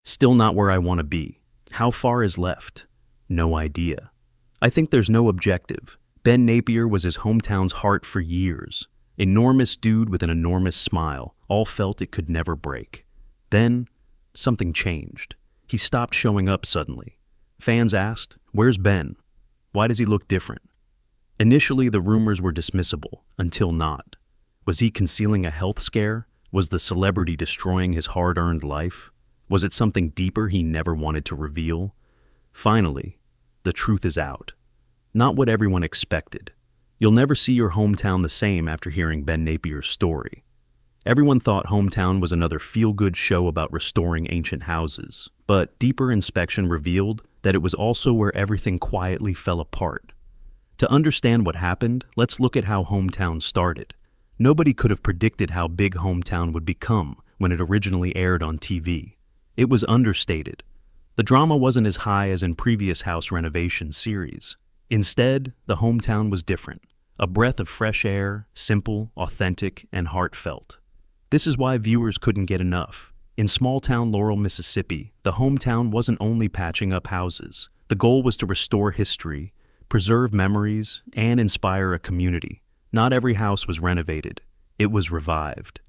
Still not where I want to be. How far is left? No idea. I think there's no objective. Ben Napier was his hometown's heart for years. Enormous dude with an enormous smile. All felt it could never break. Then, something changed. He stopped showing up suddenly. Fans asked, "Where's Ben? Why does he look different?" Initially, the rumors were dismissible, until not. Was he concealing a health scare? Was the celebrity destroying his hard-earned life? Was it something deeper he never wanted to reveal? Finally, the truth is out. Not what everyone expected. You'll never see your hometown the same after hearing Ben Napier's story. Everyone thought Hometown was another feel-good show about restoring ancient houses, but deeper inspection revealed that it was also where everything quietly fell apart. To understand what happened, let's look at how Hometown started. Nobody could have predicted how big Hometown would become when it originally aired on TV. It was understated. The drama wasn't as high as in previous house renovation series. Instead, the Hometown was different. A breath of fresh air, simple, authentic, and heartfelt. This is why viewers couldn't get enough. In small-town Laurel, Mississippi, the Hometown wasn't only patching up houses. The goal was to restore history, preserve memories, and inspire a community. Not every house was renovated. It was revived.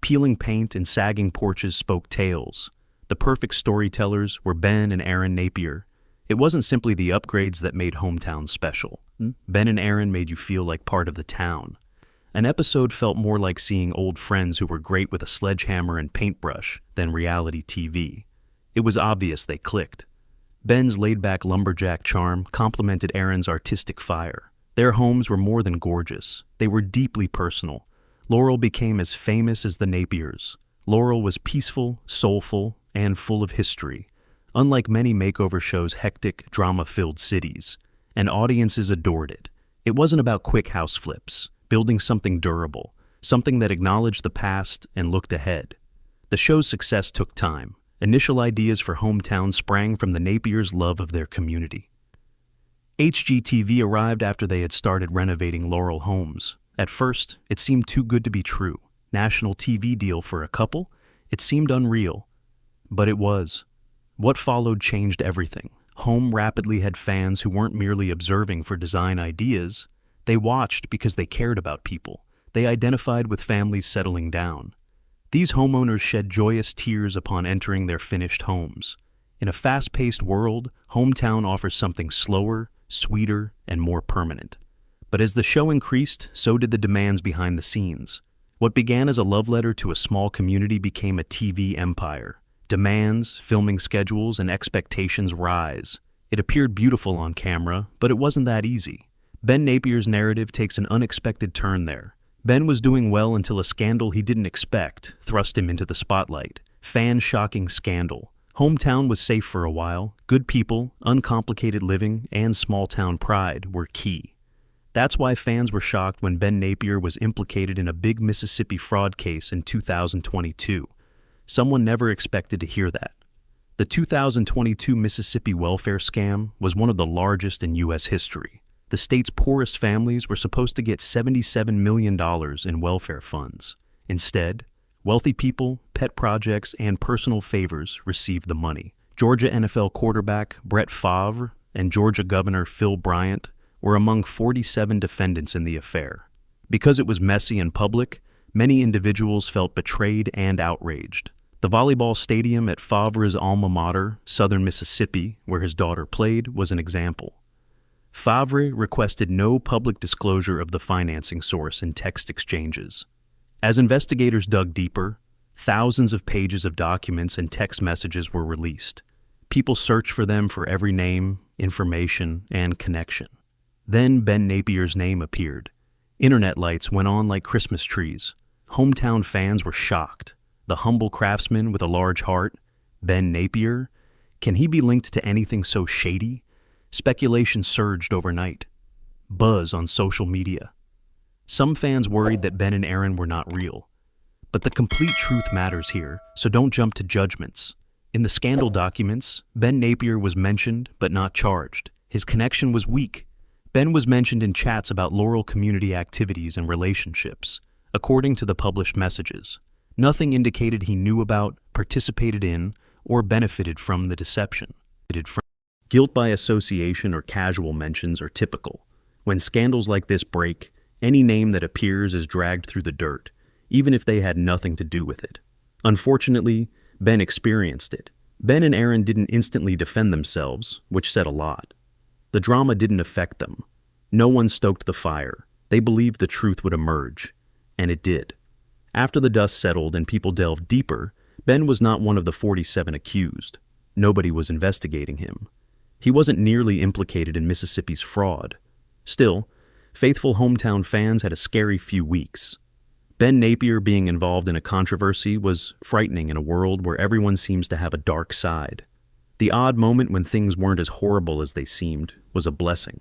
Peeling paint and sagging porches spoke tales. The perfect storytellers were Ben and Aaron Napier. It wasn't simply the upgrades that made Hometown special. Ben and Aaron made you feel like part of the town. An episode felt more like seeing old friends who were great with a sledgehammer and paintbrush than reality TV. It was obvious they clicked. Ben's laid-back lumberjack charm complemented Aaron's artistic fire. Their homes were more than gorgeous. They were deeply personal. Laurel became as famous as the Napiers. Laurel was peaceful, soulful, and full of history. Unlike many makeover shows' hectic, drama-filled cities, and audiences adored it. It wasn't about quick house flips, building something durable, something that acknowledged the past and looked ahead. The show's success took time. Initial ideas for Hometown sprang from the Napiers' love of their community. HGTV arrived after they had started renovating Laurel homes. At first, it seemed too good to be true. National TV deal for a couple? It seemed unreal. But it was. What followed changed everything. Home rapidly had fans who weren't merely observing for design ideas. They watched because they cared about people. They identified with families settling down. These homeowners shed joyous tears upon entering their finished homes. In a fast-paced world, Hometown offers something slower, sweeter, and more permanent. But as the show increased, so did the demands behind the scenes. What began as a love letter to a small community became a TV empire. Demands, filming schedules, and expectations rise. It appeared beautiful on camera, but it wasn't that easy. Ben Napier's narrative takes an unexpected turn there. Ben was doing well until a scandal he didn't expect thrust him into the spotlight. Fan-shocking scandal. Hometown was safe for a while. Good people, uncomplicated living, and small-town pride were key. That's why fans were shocked when Ben Napier was implicated in a big Mississippi fraud case in 2022. Someone never expected to hear that. The 2022 Mississippi welfare scam was one of the largest in U.S. history. The state's poorest families were supposed to get $77 million in welfare funds. Instead, wealthy people, pet projects, and personal favors received the money. Georgia NFL quarterback Brett Favre and Georgia Governor Phil Bryant were among 47 defendants in the affair. Because it was messy and public, many individuals felt betrayed and outraged. The volleyball stadium at Favre's alma mater, Southern Mississippi, where his daughter played, was an example. Favre requested no public disclosure of the financing source in text exchanges. As investigators dug deeper, thousands of pages of documents and text messages were released. People searched for them for every name, information, and connection. Then Ben Napier's name appeared. Internet lights went on like Christmas trees. Hometown fans were shocked. The humble craftsman with a large heart, Ben Napier, can he be linked to anything so shady? Speculation surged overnight. Buzz on social media. Some fans worried that Ben and Aaron were not real. But the complete truth matters here, so don't jump to judgments. In the scandal documents, Ben Napier was mentioned but not charged. His connection was weak. Ben was mentioned in chats about Laurel community activities and relationships, according to the published messages. Nothing indicated he knew about, participated in, or benefited from the deception. Guilt by association or casual mentions are typical. When scandals like this break, any name that appears is dragged through the dirt, even if they had nothing to do with it. Unfortunately, Ben experienced it. Ben and Aaron didn't instantly defend themselves, which said a lot. The drama didn't affect them. No one stoked the fire. They believed the truth would emerge, and it did. After the dust settled and people delved deeper, Ben was not one of the 47 accused. Nobody was investigating him. He wasn't nearly implicated in Mississippi's fraud. Still, faithful hometown fans had a scary few weeks. Ben Napier being involved in a controversy was frightening in a world where everyone seems to have a dark side. The odd moment when things weren't as horrible as they seemed was a blessing.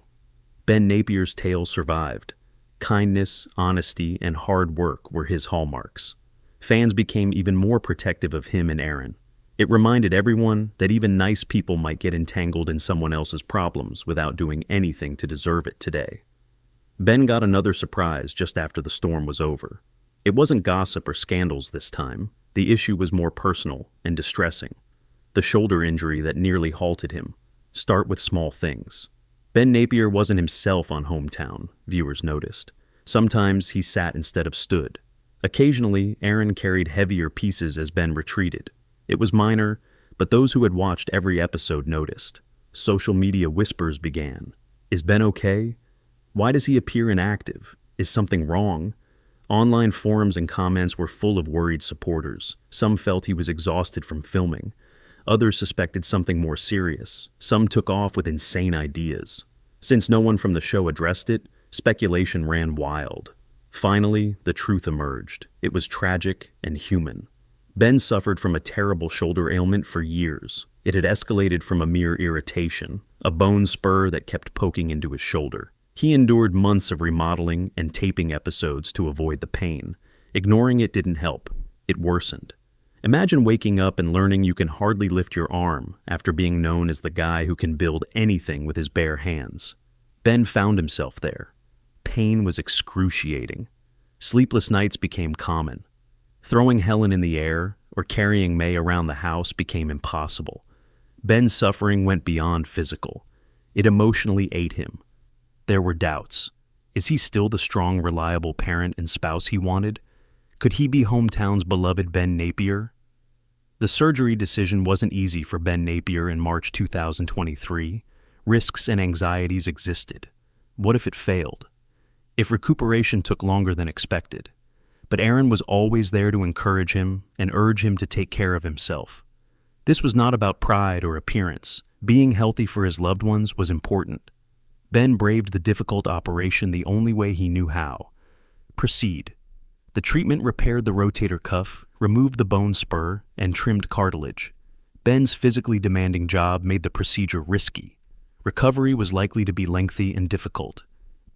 Ben Napier's tale survived. Kindness, honesty, and hard work were his hallmarks. Fans became even more protective of him and Aaron. It reminded everyone that even nice people might get entangled in someone else's problems without doing anything to deserve it today. Ben got another surprise just after the storm was over. It wasn't gossip or scandals this time. The issue was more personal and distressing. The shoulder injury that nearly halted him. Start with small things. Ben Napier wasn't himself on Hometown, viewers noticed. Sometimes he sat instead of stood. Occasionally, Aaron carried heavier pieces as Ben retreated. It was minor, but those who had watched every episode noticed. Social media whispers began. Is Ben okay? Why does he appear inactive? Is something wrong? Online forums and comments were full of worried supporters. Some felt he was exhausted from filming. Others suspected something more serious. Some took off with insane ideas. Since no one from the show addressed it, speculation ran wild. Finally, the truth emerged. It was tragic and human. Ben suffered from a terrible shoulder ailment for years. It had escalated from a mere irritation, a bone spur that kept poking into his shoulder. He endured months of remodeling and taping episodes to avoid the pain. Ignoring it didn't help. It worsened. Imagine waking up and learning you can hardly lift your arm after being known as the guy who can build anything with his bare hands. Ben found himself there. Pain was excruciating. Sleepless nights became common. Throwing Helen in the air or carrying May around the house became impossible. Ben's suffering went beyond physical. It emotionally ate him. There were doubts. Is he still the strong, reliable parent and spouse he wanted? Could he be Hometown's beloved Ben Napier? The surgery decision wasn't easy for Ben Napier in March 2023. Risks and anxieties existed. What if it failed? If recuperation took longer than expected? But Aaron was always there to encourage him and urge him to take care of himself. This was not about pride or appearance. Being healthy for his loved ones was important. Ben braved the difficult operation the only way he knew how. Proceed. The treatment repaired the rotator cuff, removed the bone spur, and trimmed cartilage. Ben's physically demanding job made the procedure risky. Recovery was likely to be lengthy and difficult.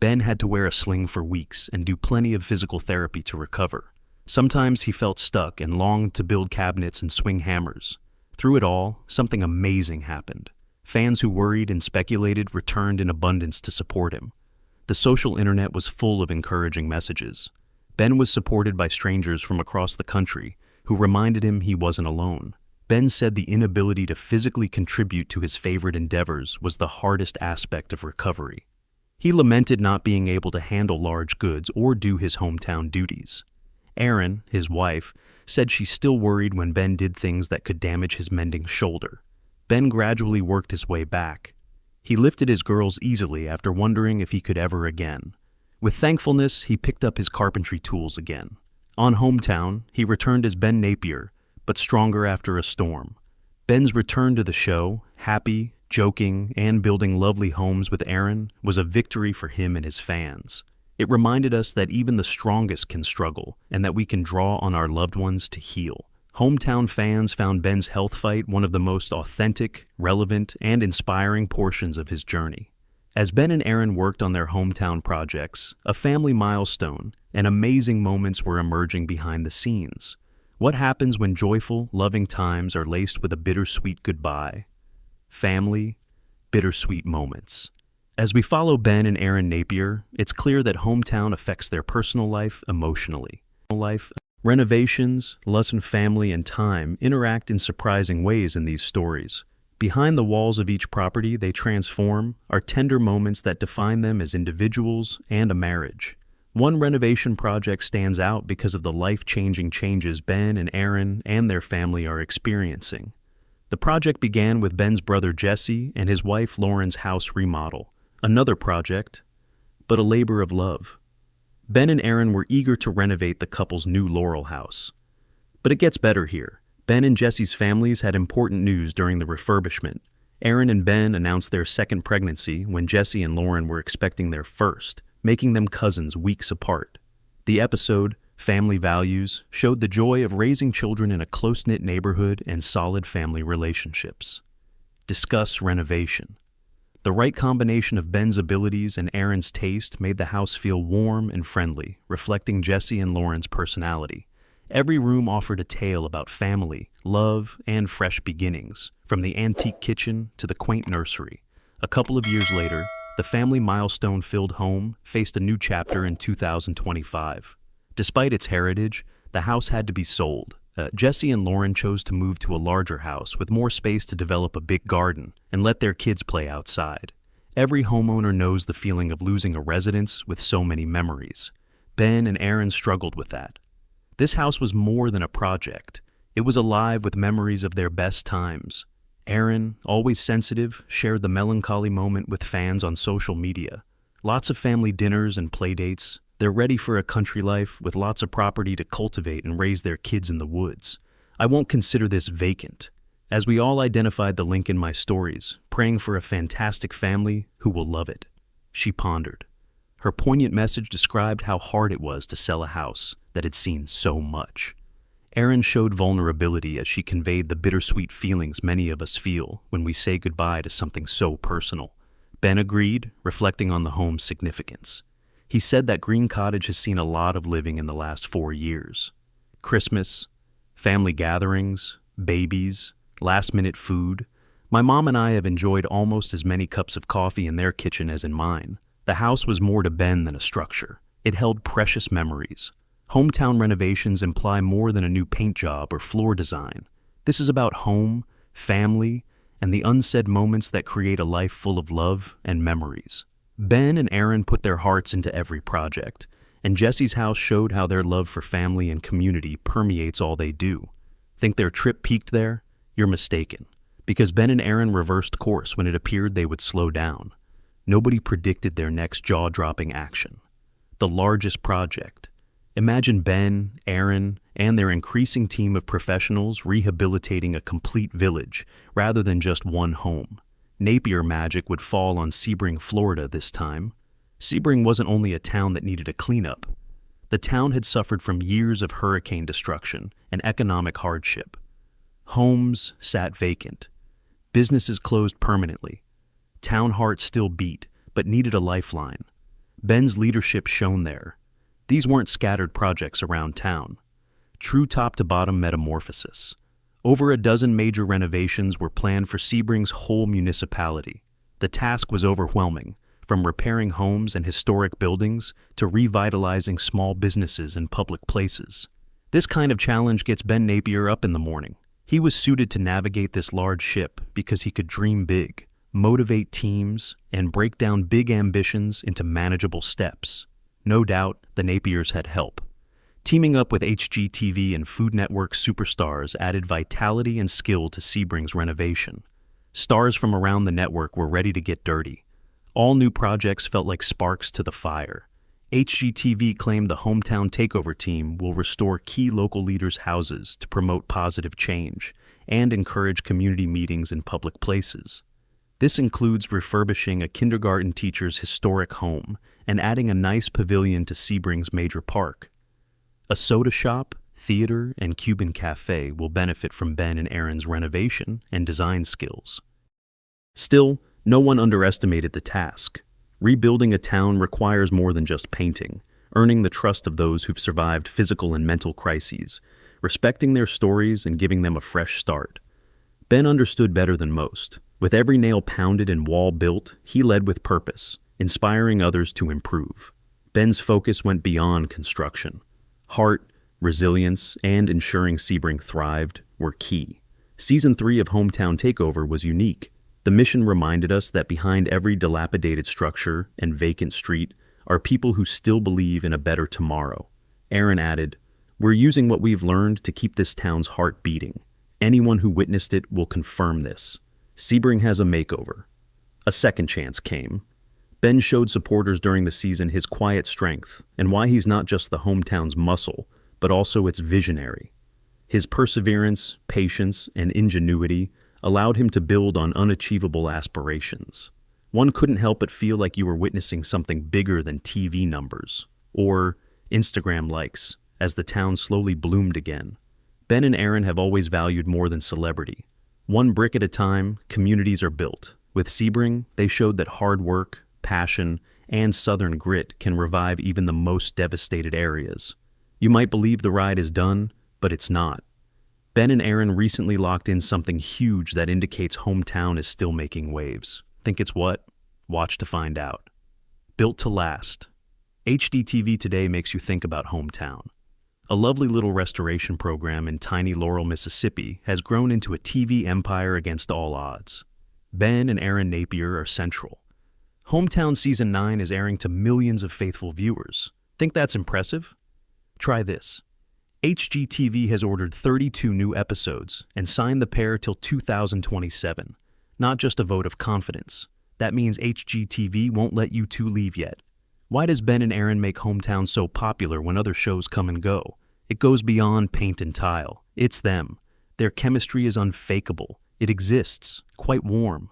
Ben had to wear a sling for weeks and do plenty of physical therapy to recover. Sometimes he felt stuck and longed to build cabinets and swing hammers. Through it all, something amazing happened. Fans who worried and speculated returned in abundance to support him. The social internet was full of encouraging messages. Ben was supported by strangers from across the country who reminded him he wasn't alone. Ben said the inability to physically contribute to his favorite endeavors was the hardest aspect of recovery. He lamented not being able to handle large goods or do his hometown duties. Erin, his wife, said she still worried when Ben did things that could damage his mending shoulder. Ben gradually worked his way back. He lifted his girls easily after wondering if he could ever again. With thankfulness, he picked up his carpentry tools again. On Hometown, he returned as Ben Napier, but stronger after a storm. Ben's return to the show, happy, joking, and building lovely homes with Aaron, was a victory for him and his fans. It reminded us that even the strongest can struggle, and that we can draw on our loved ones to heal. Hometown fans found Ben's health fight one of the most authentic, relevant, and inspiring portions of his journey. As Ben and Aaron worked on their hometown projects, a family milestone and amazing moments were emerging behind the scenes. What happens when joyful, loving times are laced with a bittersweet goodbye? Family, bittersweet moments. As we follow Ben and Aaron Napier, it's clear that Hometown affects their personal life emotionally. Renovations, lesson family, and time interact in surprising ways in these stories. Behind the walls of each property they transform are tender moments that define them as individuals and a marriage. One renovation project stands out because of the life-changing changes Ben and Aaron and their family are experiencing. The project began with Ben's brother Jesse and his wife Lauren's house remodel, another project, but a labor of love. Ben and Aaron were eager to renovate the couple's new Laurel house. But it gets better here. Ben and Jesse's families had important news during the refurbishment. Aaron and Ben announced their second pregnancy when Jesse and Lauren were expecting their first, making them cousins weeks apart. The episode, Family Values, showed the joy of raising children in a close-knit neighborhood and solid family relationships. Discuss renovation. The right combination of Ben's abilities and Aaron's taste made the house feel warm and friendly, reflecting Jesse and Lauren's personality. Every room offered a tale about family, love, and fresh beginnings, from the antique kitchen to the quaint nursery. A couple of years later, the family milestone-filled home faced a new chapter in 2025. Despite its heritage, the house had to be sold. Jesse and Lauren chose to move to a larger house with more space to develop a big garden and let their kids play outside. Every homeowner knows the feeling of losing a residence with so many memories. Ben and Aaron struggled with that. This house was more than a project. It was alive with memories of their best times. Aaron, always sensitive, shared the melancholy moment with fans on social media. Lots of family dinners and playdates. They're ready for a country life with lots of property to cultivate and raise their kids in the woods. I won't consider this vacant. As we all identified the link in my stories, praying for a fantastic family who will love it. She pondered. Her poignant message described how hard it was to sell a house that had seen so much. Aaron showed vulnerability as she conveyed the bittersweet feelings many of us feel when we say goodbye to something so personal. Ben agreed, reflecting on the home's significance. He said that Green Cottage has seen a lot of living in the last 4 years. Christmas, family gatherings, babies, last-minute food. My mom and I have enjoyed almost as many cups of coffee in their kitchen as in mine. The house was more to Ben than a structure. It held precious memories. Hometown renovations imply more than a new paint job or floor design. This is about home, family, and the unsaid moments that create a life full of love and memories. Ben and Aaron put their hearts into every project, and Jesse's house showed how their love for family and community permeates all they do. Think their trip peaked there? You're mistaken, because Ben and Aaron reversed course when it appeared they would slow down. Nobody predicted their next jaw-dropping action. The largest project. Imagine Ben, Aaron, and their increasing team of professionals rehabilitating a complete village rather than just one home. Napier magic would fall on Sebring, Florida this time. Sebring wasn't only a town that needed a cleanup. The town had suffered from years of hurricane destruction and economic hardship. Homes sat vacant. Businesses closed permanently. Town heart still beat, but needed a lifeline. Ben's leadership shone there. These weren't scattered projects around town. True top-to-bottom metamorphosis. Over a dozen major renovations were planned for Sebring's whole municipality. The task was overwhelming, from repairing homes and historic buildings to revitalizing small businesses and public places. This kind of challenge gets Ben Napier up in the morning. He was suited to navigate this large ship because he could dream big, motivate teams, and break down big ambitions into manageable steps. No doubt, the Napiers had help. Teaming up with HGTV and Food Network superstars added vitality and skill to Sebring's renovation. Stars from around the network were ready to get dirty. All new projects felt like sparks to the fire. HGTV claimed the Hometown Takeover team will restore key local leaders' houses to promote positive change and encourage community meetings in public places. This includes refurbishing a kindergarten teacher's historic home and adding a nice pavilion to Sebring's major park. A soda shop, theater, and Cuban cafe will benefit from Ben and Aaron's renovation and design skills. Still, no one underestimated the task. Rebuilding a town requires more than just painting, earning the trust of those who've survived physical and mental crises, respecting their stories and giving them a fresh start. Ben understood better than most. With every nail pounded and wall built, he led with purpose, inspiring others to improve. Ben's focus went beyond construction. Heart, resilience, and ensuring Sebring thrived were key. Season 3 of Hometown Takeover was unique. The mission reminded us that behind every dilapidated structure and vacant street are people who still believe in a better tomorrow. Aaron added, "We're using what we've learned to keep this town's heart beating. Anyone who witnessed it will confirm this. Sebring has a makeover." A second chance came. Ben showed supporters during the season his quiet strength and why he's not just the hometown's muscle, but also its visionary. His perseverance, patience, and ingenuity allowed him to build on unachievable aspirations. One couldn't help but feel like you were witnessing something bigger than TV numbers or Instagram likes as the town slowly bloomed again. Ben and Aaron have always valued more than celebrity. One brick at a time, communities are built. With Sebring, they showed that hard work, passion, and Southern grit can revive even the most devastated areas. You might believe the ride is done, but it's not. Ben and Aaron recently locked in something huge that indicates Hometown is still making waves. Think it's what? Watch to find out. Built to last. HGTV today makes you think about Hometown. A lovely little restoration program in tiny Laurel, Mississippi has grown into a TV empire against all odds. Ben and Aaron Napier are central. Hometown Season 9 is airing to millions of faithful viewers. Think that's impressive? Try this. HGTV has ordered 32 new episodes and signed the pair till 2027. Not just a vote of confidence. That means HGTV won't let you two leave yet. Why does Ben and Aaron make Hometown so popular when other shows come and go? It goes beyond paint and tile. It's them. Their chemistry is unfakeable. It exists, quite warm.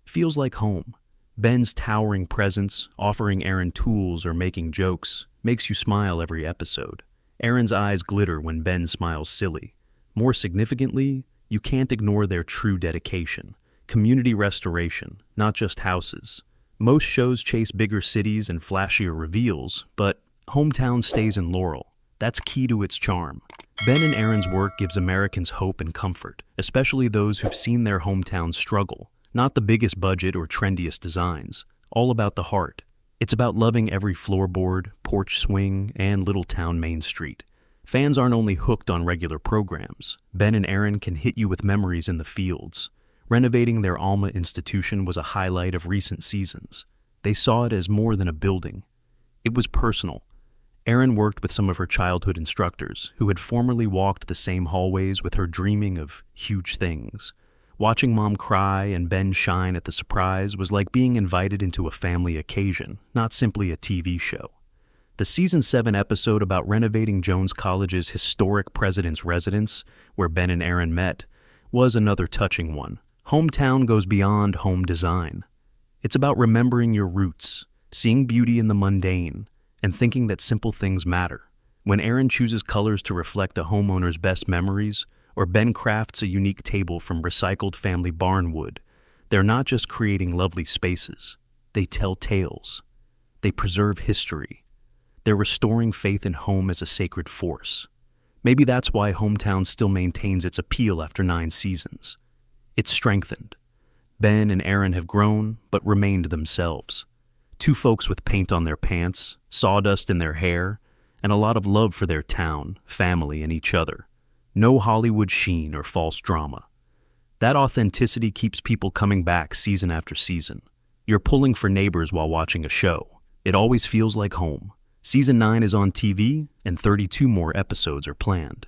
Feels like home. Ben's towering presence, offering Aaron tools or making jokes, makes you smile every episode. Aaron's eyes glitter when Ben smiles silly. More significantly, you can't ignore their true dedication. Community restoration, not just houses. Most shows chase bigger cities and flashier reveals, but Hometown stays in Laurel. That's key to its charm. Ben and Aaron's work gives Americans hope and comfort, especially those who've seen their hometowns struggle. Not the biggest budget or trendiest designs, all about the heart. It's about loving every floorboard, porch swing, and little town main street. Fans aren't only hooked on regular programs. Ben and Aaron can hit you with memories in the fields. Renovating their Alma institution was a highlight of recent seasons. They saw it as more than a building. It was personal. Aaron worked with some of her childhood instructors who had formerly walked the same hallways with her, dreaming of huge things. Watching Mom cry and Ben shine at the surprise was like being invited into a family occasion, not simply a TV show. The Season 7 episode about renovating Jones College's historic president's residence, where Ben and Aaron met, was another touching one. Hometown goes beyond home design. It's about remembering your roots, seeing beauty in the mundane, and thinking that simple things matter. When Aaron chooses colors to reflect a homeowner's best memories, or Ben crafts a unique table from recycled family barn wood, they're not just creating lovely spaces. They tell tales. They preserve history. They're restoring faith in home as a sacred force. Maybe that's why Hometown still maintains its appeal after 9 seasons. It's strengthened. Ben and Aaron have grown, but remained themselves. Two folks with paint on their pants, sawdust in their hair, and a lot of love for their town, family, and each other. No Hollywood sheen or false drama. That authenticity keeps people coming back season after season. You're pulling for neighbors while watching a show. It always feels like home. Season 9 is on TV, and 32 more episodes are planned.